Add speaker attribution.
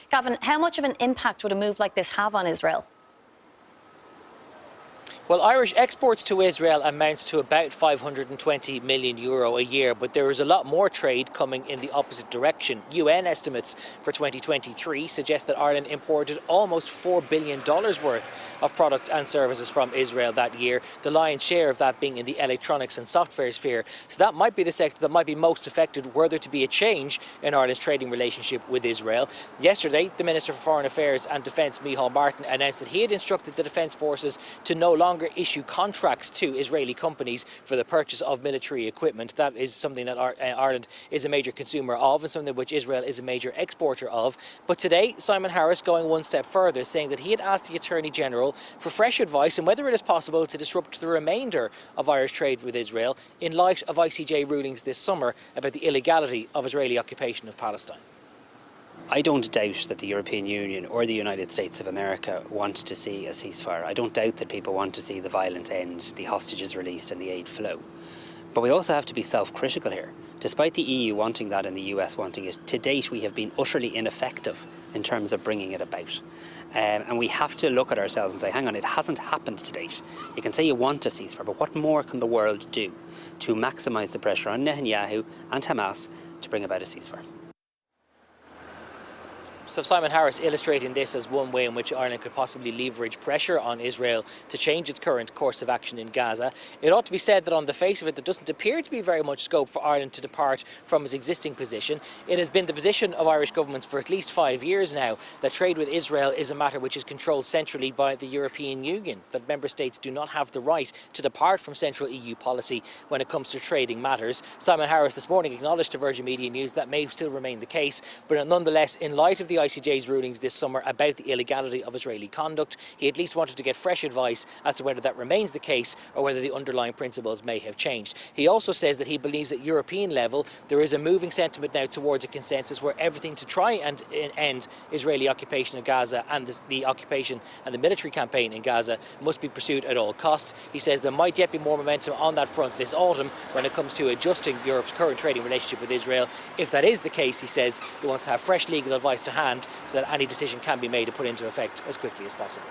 Speaker 1: Gavin, how much of an impact would a move like this have on Israel?
Speaker 2: Well, Irish exports to Israel amounts to about €520 million a year, but there is a lot more trade coming in the opposite direction. UN estimates for 2023 suggest that Ireland imported almost $4 billion worth of products and services from Israel that year, the lion's share of that being in the electronics and software sphere. So that might be the sector that might be most affected were there to be a change in Ireland's trading relationship with Israel. Yesterday, the Minister for Foreign Affairs and Defence, Micheál Martin, announced that he had instructed the Defence Forces to no longer issue contracts to Israeli companies for the purchase of military equipment. That is something that Ireland is a major consumer of and something which Israel is a major exporter of. But today, Simon Harris going one step further, saying that he had asked the Attorney General for fresh advice on whether it is possible to disrupt the remainder of Irish trade with Israel in light of ICJ rulings this summer about the illegality of Israeli occupation of Palestine.
Speaker 3: I don't doubt that the European Union or the United States of America want to see a ceasefire. I don't doubt that people want to see the violence end, the hostages released and the aid flow. But we also have to be self-critical here. Despite the EU wanting that and the US wanting it, to date we have been utterly ineffective in terms of bringing it about. And we have to look at ourselves and say, hang on, it hasn't happened to date. You can say you want a ceasefire, but what more can the world do to maximise the pressure on Netanyahu and Hamas to bring about a ceasefire?
Speaker 2: So Simon Harris illustrating this as one way in which Ireland could possibly leverage pressure on Israel to change its current course of action in Gaza. It ought to be said that on the face of it, there doesn't appear to be very much scope for Ireland to depart from its existing position. It has been the position of Irish governments for at least 5 years now that trade with Israel is a matter which is controlled centrally by the European Union, that member states do not have the right to depart from central EU policy when it comes to trading matters. Simon Harris this morning acknowledged to Virgin Media News that may still remain the case, but nonetheless, in light of the ICJ's rulings this summer about the illegality of Israeli conduct, he at least wanted to get fresh advice as to whether that remains the case or whether the underlying principles may have changed. He also says that he believes at European level there is a moving sentiment now towards a consensus where everything to try and end Israeli occupation of Gaza and the occupation and the military campaign in Gaza must be pursued at all costs. He says there might yet be more momentum on that front this autumn when it comes to adjusting Europe's current trading relationship with Israel. If that is the case, he says he wants to have fresh legal advice to hand so that any decision can be made to put into effect as quickly as possible.